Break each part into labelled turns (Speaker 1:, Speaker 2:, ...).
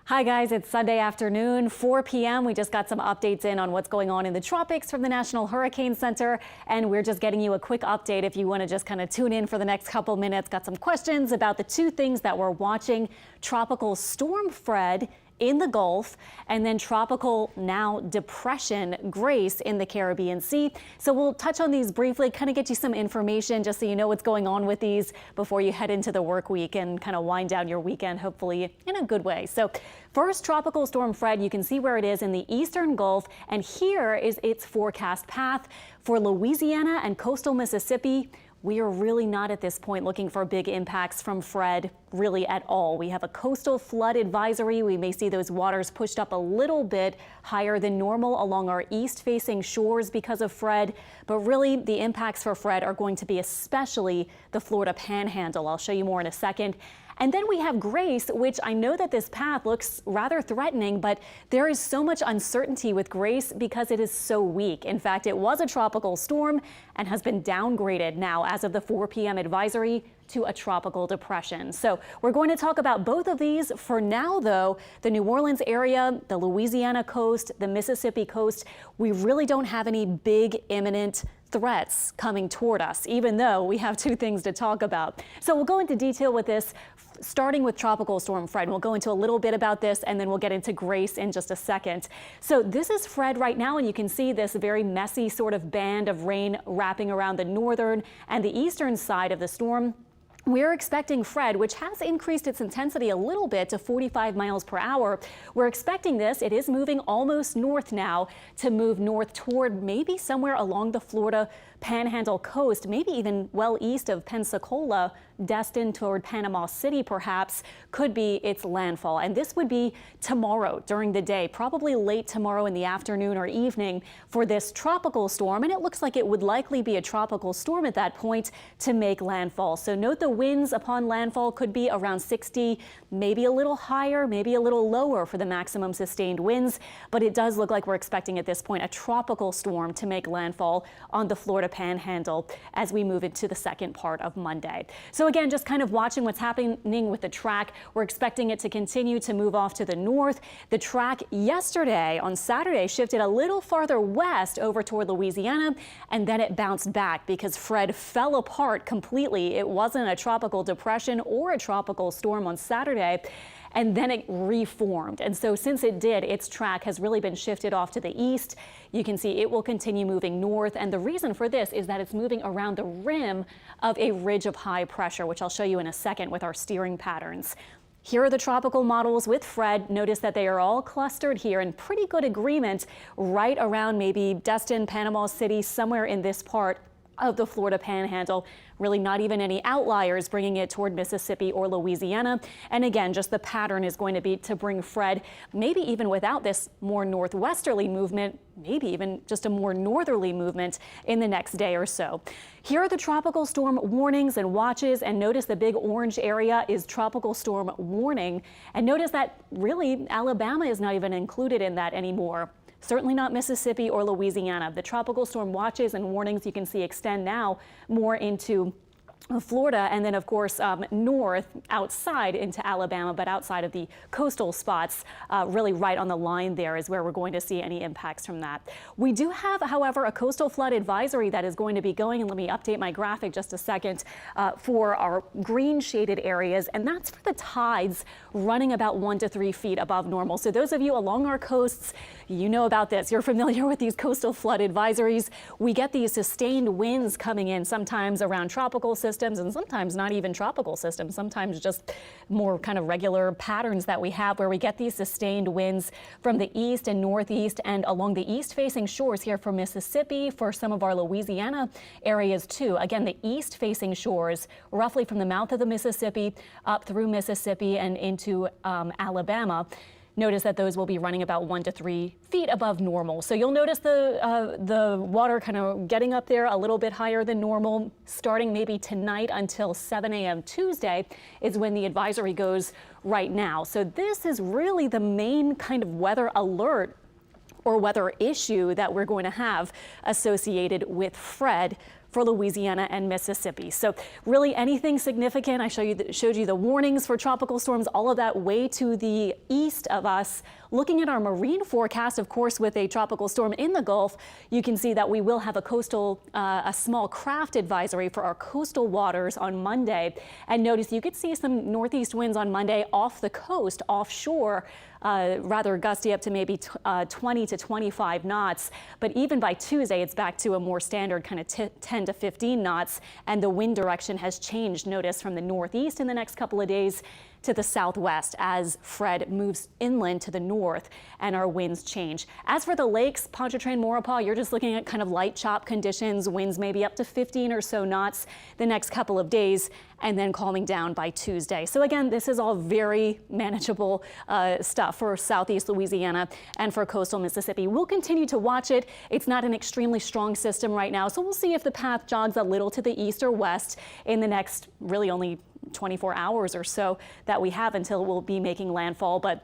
Speaker 1: Hi guys, it's Sunday afternoon, 4 p.m. We just got some updates in on what's going on in the tropics from the National Hurricane Center, and we're just getting you a quick update if you want to just kind of tune in for the next couple minutes. Got some questions about the two things that we're watching: Tropical Storm Fred in the Gulf, and then tropical now depression Grace in the Caribbean Sea. So we'll touch on these briefly, kind of get you some information just so you know what's going on with these before you head into the work week and kind of wind down your weekend, hopefully in a good way. So first, Tropical Storm Fred, you can see where it is in the eastern Gulf, and here is its forecast path for Louisiana and coastal Mississippi. We are really not at this point looking for big impacts from Fred really at all. We have a coastal flood advisory. We may see those waters pushed up a little bit higher than normal along our east-facing shores because of Fred. But really, the impacts for Fred are going to be especially the Florida Panhandle. I'll show you more in a second. And then we have Grace, which I know that this path looks rather threatening, but there is so much uncertainty with Grace because it is so weak. In fact, it was a tropical storm and has been downgraded now as of the 4 p.m. advisory to a tropical depression. So we're going to talk about both of these. For now, though, the New Orleans area, the Louisiana coast, the Mississippi coast, we really don't have any big imminent threats coming toward us, even though we have two things to talk about. So we'll go into detail with this, starting with Tropical Storm Fred. We'll go into a little bit about this, and then we'll get into Grace in just a second. So this is Fred right now, and you can see this very messy sort of band of rain wrapping around the northern and the eastern side of the storm. We're expecting Fred, which has increased its intensity a little bit to 45 miles per hour. We're expecting this. It is moving almost north now to move north toward maybe somewhere along the Florida Panhandle coast, maybe even well east of Pensacola, destined toward Panama City perhaps, could be its landfall. And this would be tomorrow during the day, probably late tomorrow in the afternoon or evening for this tropical storm. And it looks like it would likely be a tropical storm at that point to make landfall. So note the winds upon landfall could be around 60, maybe a little higher, maybe a little lower for the maximum sustained winds. But it does look like we're expecting at this point a tropical storm to make landfall on the Florida Panhandle as we move into the second part of Monday. So again, just kind of watching what's happening with the track. We're expecting it to continue to move off to the north. The track yesterday on Saturday shifted a little farther west over toward Louisiana, and then it bounced back because Fred fell apart completely. It wasn't a tropical depression or a tropical storm on Saturday, and then it reformed. And so since it did, its track has really been shifted off to the east. You can see it will continue moving north. And the reason for this is that it's moving around the rim of a ridge of high pressure, which I'll show you in a second with our steering patterns. Here are the tropical models with Fred. Notice that they are all clustered here in pretty good agreement right around maybe Destin, Panama City, somewhere in this part of the Florida Panhandle. Really not even any outliers bringing it toward Mississippi or Louisiana. And again, just the pattern is going to be to bring Fred, maybe even without this more northwesterly movement, maybe even just a more northerly movement in the next day or so. Here are the tropical storm warnings and watches, and notice the big orange area is tropical storm warning. And notice that really Alabama is not even included in that anymore. Certainly not Mississippi or Louisiana. The tropical storm watches and warnings you can see extend now more into Florida, and then of course north outside into Alabama, but outside of the coastal spots, really right on the line there is where we're going to see any impacts from that. We do have, however, a coastal flood advisory that is going to be going, and let me update my graphic just a second, for our green shaded areas, and that's for the tides running about 1 to 3 feet above normal. So those of you along our coasts, you know about this. You're familiar with these coastal flood advisories. We get these sustained winds coming in, sometimes around tropical systems and sometimes not even tropical systems, sometimes just more kind of regular patterns that we have where we get these sustained winds from the east and northeast and along the east facing shores here for Mississippi, for some of our Louisiana areas too. Again, the east facing shores roughly from the mouth of the Mississippi up through Mississippi and into Alabama. Notice that those will be running about 1 to 3 feet above normal. So you'll notice the water kind of getting up there a little bit higher than normal, starting maybe tonight until 7 a.m. Tuesday is when the advisory goes right now. So this is really the main kind of weather alert or weather issue that we're going to have associated with Fred for Louisiana and Mississippi. So really anything significant, I showed you the warnings for tropical storms, all of that way to the east of us. Looking at our marine forecast, of course, with a tropical storm in the Gulf, you can see that we will have a small craft advisory for our coastal waters on Monday. And notice you could see some northeast winds on Monday off the coast, offshore, rather gusty up to maybe 20 to 25 knots. But even by Tuesday, it's back to a more standard kind of 10 to 15 knots. And the wind direction has changed, notice, from the northeast in the next couple of days to the southwest as Fred moves inland to the north and our winds change. As for the lakes, Pontchartrain, Maurepas, you're just looking at kind of light chop conditions, winds maybe up to 15 or so knots the next couple of days, and then calming down by Tuesday. So again, this is all very manageable stuff for southeast Louisiana and for coastal Mississippi. We'll continue to watch it. It's not an extremely strong system right now, so we'll see if the path jogs a little to the east or west in the next really only 24 hours or so that we have until we'll be making landfall. But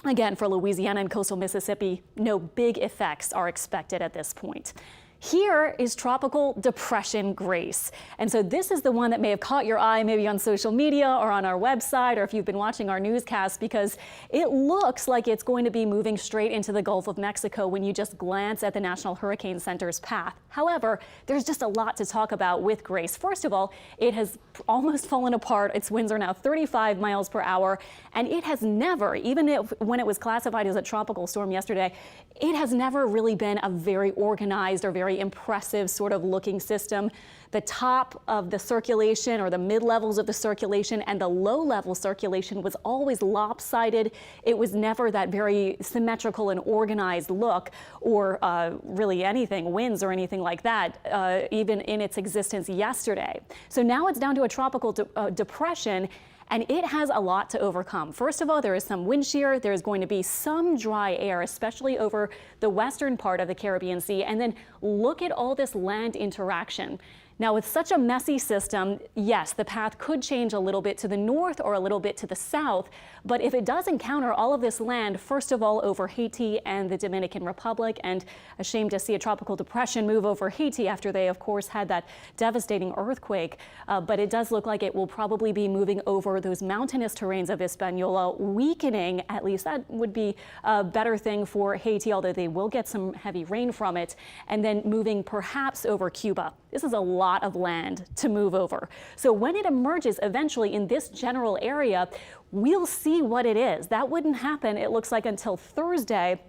Speaker 1: again, for Louisiana and coastal Mississippi, no big effects are expected at this point. Here is Tropical Depression Grace. And so this is the one that may have caught your eye maybe on social media or on our website, or if you've been watching our newscast, because it looks like it's going to be moving straight into the Gulf of Mexico when you just glance at the National Hurricane Center's path. However, there's just a lot to talk about with Grace. First of all, it has almost fallen apart. Its winds are now 35 miles per hour, and it has never, even when it was classified as a tropical storm yesterday, it has never really been a very organized or very impressive sort of looking system. The top of the circulation or the mid levels of the circulation and the low level circulation was always lopsided. It was never that very symmetrical and organized look, or really anything, winds or anything like that, even in its existence yesterday. So now it's down to a tropical depression. And it has a lot to overcome. First of all, there is some wind shear. There's going to be some dry air, especially over the western part of the Caribbean Sea. And then look at all this land interaction. Now, with such a messy system, yes, the path could change a little bit to the north or a little bit to the south. But if it does encounter all of this land, first of all, over Haiti and the Dominican Republic, and ashamed to see a tropical depression move over Haiti after they, of course, had that devastating earthquake. But it does look like it will probably be moving over those mountainous terrains of Hispaniola, weakening, at least that would be a better thing for Haiti, although they will get some heavy rain from it, and then moving perhaps over Cuba. This is a lot of land to move over. So when it emerges eventually in this general area, we'll see what it is. That wouldn't happen, it looks like, until Thursday.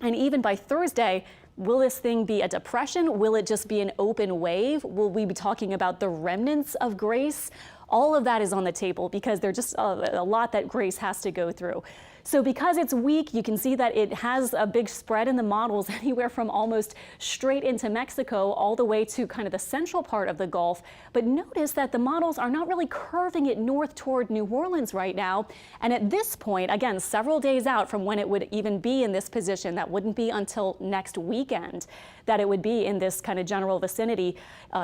Speaker 1: And even by Thursday, will this thing be a depression? Will it just be an open wave? Will we be talking about the remnants of Grace? All of that is on the table because there's just a lot that Grace has to go through. So because it's weak, you can see that it has a big spread in the models, anywhere from almost straight into Mexico all the way to kind of the central part of the Gulf. But notice that the models are not really curving it north toward New Orleans right now. And at this point, again, several days out from when it would even be in this position, that wouldn't be until next weekend that it would be in this kind of general vicinity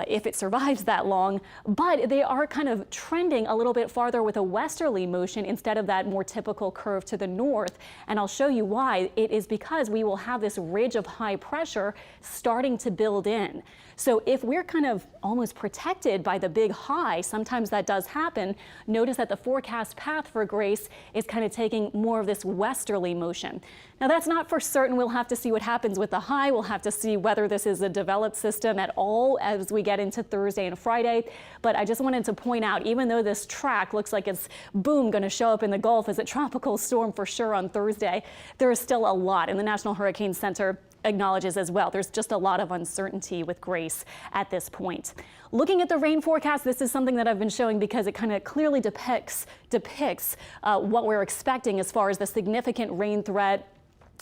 Speaker 1: if it survives that long. But they are kind of trending a little bit farther with a westerly motion instead of that more typical curve to the north. And I'll show you why. It is because we will have this ridge of high pressure starting to build in. So if we're kind of almost protected by the big high, sometimes that does happen. Notice that the forecast path for Grace is kind of taking more of this westerly motion. Now that's not for certain. We'll have to see what happens with the high. We'll have to see whether this is a developed system at all as we get into Thursday and Friday. But I just wanted to point out, even though this track looks like it's, boom, going to show up in the Gulf as a tropical storm for sure on Thursday, there is still a lot, and the National Hurricane Center acknowledges as well. There's just a lot of uncertainty with Grace at this point. Looking at the rain forecast, this is something that I've been showing because it kind of clearly depicts what we're expecting as far as the significant rain threat,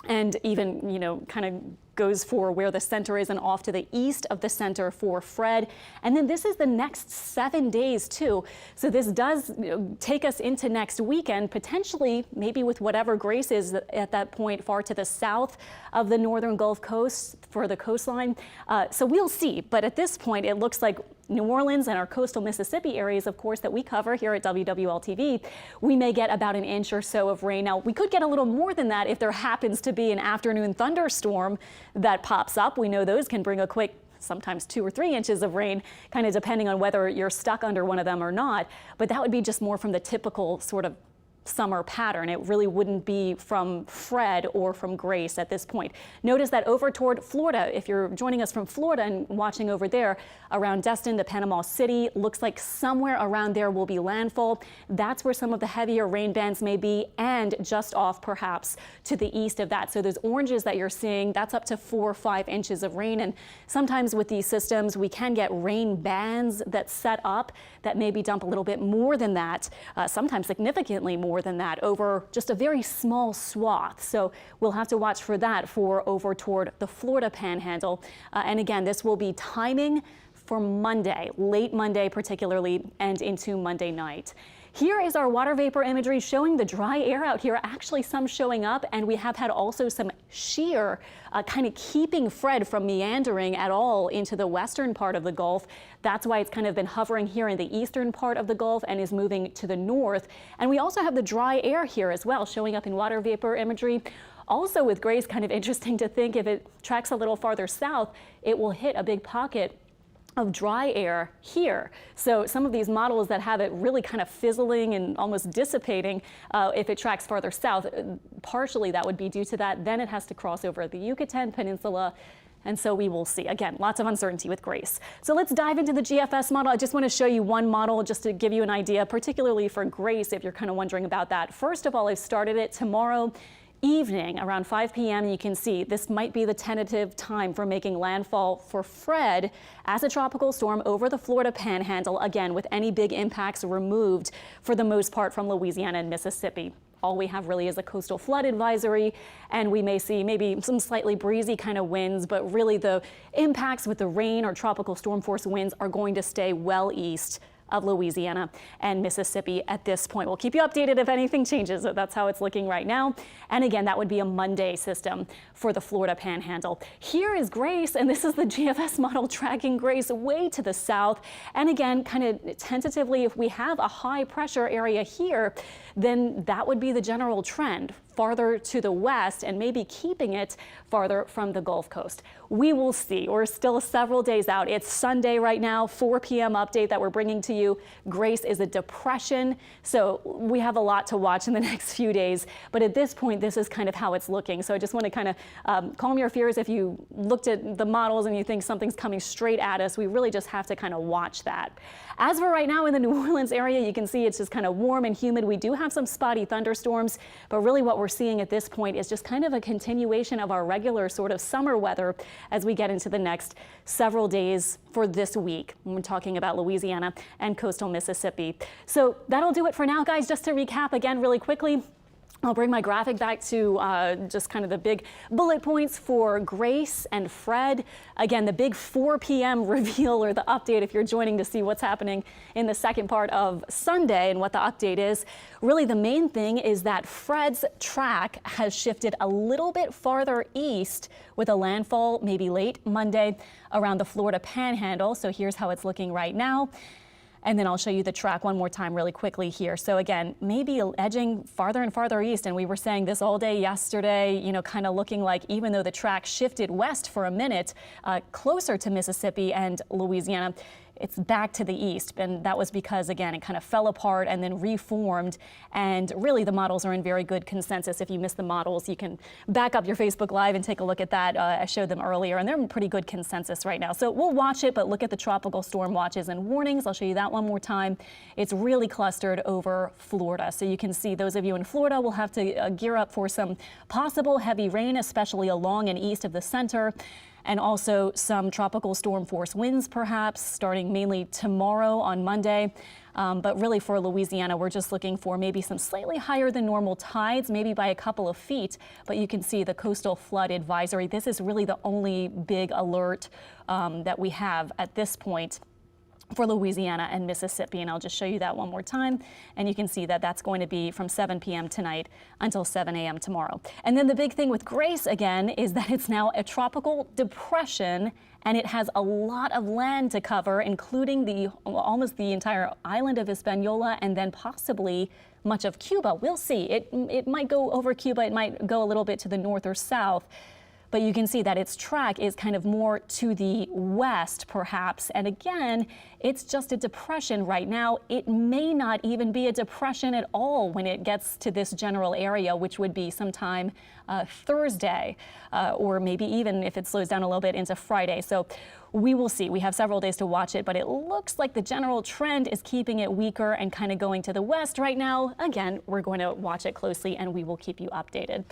Speaker 1: and even, you know, kind of goes for where the center is and off to the east of the center for Fred. And then this is the next 7 days too. So this does take us into next weekend, potentially maybe with whatever Grace is at that point far to the south of the northern Gulf Coast for the coastline. So we'll see. But at this point, it looks like New Orleans and our coastal Mississippi areas, of course, that we cover here at WWL-TV, we may get about an inch or so of rain. Now, we could get a little more than that if there happens to be an afternoon thunderstorm that pops up. We know those can bring a quick sometimes 2 or 3 inches of rain, kind of depending on whether you're stuck under one of them or not. But that would be just more from the typical sort of summer pattern. It really wouldn't be from Fred or from Grace at this point. Notice that over toward Florida, if you're joining us from Florida and watching over there around Destin to Panama City, looks like somewhere around there will be landfall. That's where some of the heavier rain bands may be, and just off perhaps to the east of that. So those oranges that you're seeing, that's up to 4 or 5 inches of rain. And sometimes with these systems, we can get rain bands that set up that maybe dump a little bit more than that, sometimes significantly more than that over just a very small swath. So we'll have to watch for that for over toward the Florida Panhandle. And again, this will be timing for Monday, late Monday particularly, and into Monday night. Here is our water vapor imagery showing the dry air out here, actually some showing up, and we have had also some shear kind of keeping Fred from meandering at all into the western part of the Gulf. That's why it's kind of been hovering here in the eastern part of the Gulf and is moving to the north. And we also have the dry air here as well, showing up in water vapor imagery. Also with Grace, kind of interesting to think if it tracks a little farther south, it will hit a big pocket of dry air here. So some of these models that have it really kind of fizzling and almost dissipating if it tracks farther south, partially that would be due to that. Then it has to cross over the Yucatan Peninsula. And so we will see. Again, lots of uncertainty with Grace. So let's dive into the GFS model. I just want to show you one model just to give you an idea, particularly for Grace, if you're kind of wondering about that. First of all, I've started it tomorrow evening around 5 p.m. You can see this might be the tentative time for making landfall for Fred as a tropical storm over the Florida Panhandle, again with any big impacts removed for the most part from Louisiana and Mississippi. All we have really is a coastal flood advisory, and we may see maybe some slightly breezy kind of winds, but really the impacts with the rain or tropical storm force winds are going to stay well east of Louisiana and Mississippi at this point. We'll keep you updated if anything changes. That's how it's looking right now. And again, that would be a Monday system for the Florida Panhandle. Here is Grace, and this is the GFS model tracking Grace way to the south. And again, kind of tentatively, if we have a high pressure area here, then that would be the general trend, farther to the west and maybe keeping it farther from the Gulf Coast. We will see. We're still several days out. It's Sunday right now, 4 p.m. update that we're bringing to you. Grace is a depression, so we have a lot to watch in the next few days. But at this point, this is kind of how it's looking. So I just want to kind of calm your fears if you looked at the models and you think something's coming straight at us. We really just have to kind of watch that. As for right now in the New Orleans area, you can see it's just kind of warm and humid. We do have some spotty thunderstorms, but really what we're seeing at this point is just kind of a continuation of our regular sort of summer weather as we get into the next several days for this week when we're talking about Louisiana and coastal Mississippi. So that'll do it for now, guys. Just to recap again really quickly, I'll bring my graphic back to just kind of the big bullet points for Grace and Fred. Again, the big 4 p.m. reveal or the update if you're joining to see what's happening in the second part of Sunday and what the update is. Really, the main thing is that Fred's track has shifted a little bit farther east with a landfall maybe late Monday around the Florida Panhandle. So here's how it's looking right now. And then I'll show you the track one more time really quickly here. So again, maybe edging farther and farther east. And we were saying this all day yesterday, you know, kind of looking like even though the track shifted west for a minute, closer to Mississippi and Louisiana, it's back to the east. And that was because, again, it kind of fell apart and then reformed. And really, the models are in very good consensus. If you missed the models, you can back up your Facebook Live and take a look at that. I showed them earlier, and they're in pretty good consensus right now. So we'll watch it, but look at the tropical storm watches and warnings. I'll show you that one more time. It's really clustered over Florida. So you can see those of you in Florida will have to gear up for some possible heavy rain, especially along and east of the center. And also some tropical storm force winds, perhaps, starting mainly tomorrow on Monday. But really for Louisiana, we're just looking for maybe some slightly higher than normal tides, maybe by a couple of feet. But you can see the coastal flood advisory. This is really the only big alert that we have at this point for Louisiana and Mississippi. And I'll just show you that one more time. And you can see that that's going to be from 7 p.m. tonight until 7 a.m. tomorrow. And then the big thing with Grace, again, is that it's now a tropical depression, and it has a lot of land to cover, including almost the entire island of Hispaniola and then possibly much of Cuba. We'll see. It might go over Cuba. It might go a little bit to the north or south. but you can see that its track is kind of more to the west, perhaps. And again, it's just a depression right now. It may not even be a depression at all when it gets to this general area, which would be sometime Thursday, or maybe even if it slows down a little bit into Friday. So we will see. We have several days to watch it, but it looks like the general trend is keeping it weaker and kind of going to the west right now. Again, we're going to watch it closely and we will keep you updated.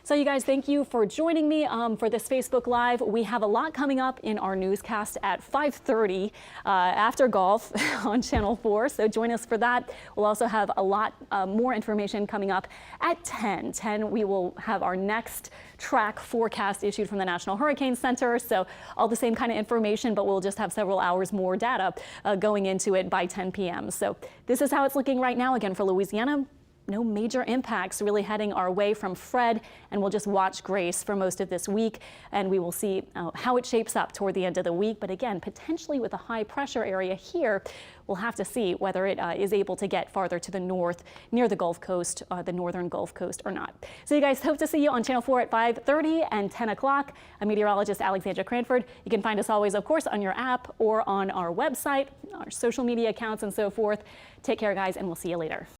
Speaker 1: So you guys, thank you for joining me for this Facebook Live. We have a lot coming up in our newscast at 5:30 after golf on Channel 4. So join us for that. We'll also have a lot more information coming up at 10. 10, we will have our next track forecast issued from the National Hurricane Center. So all the same kind of information, but we'll just have several hours more data going into it by 10 p.m. So this is how it's looking right now. Again, for Louisiana, no major impacts really heading our way from Fred, and we'll just watch Grace for most of this week, and we will see how it shapes up toward the end of the week. But again, potentially with a high pressure area here, we'll have to see whether it is able to get farther to the north near the Gulf Coast, the northern Gulf Coast or not. So you guys, hope to see you on Channel 4 at 5:30 and 10 o'clock. I'm meteorologist Alexandra Cranford. You can find us always, of course, on your app or on our website, our social media accounts and so forth. Take care, guys, and we'll see you later.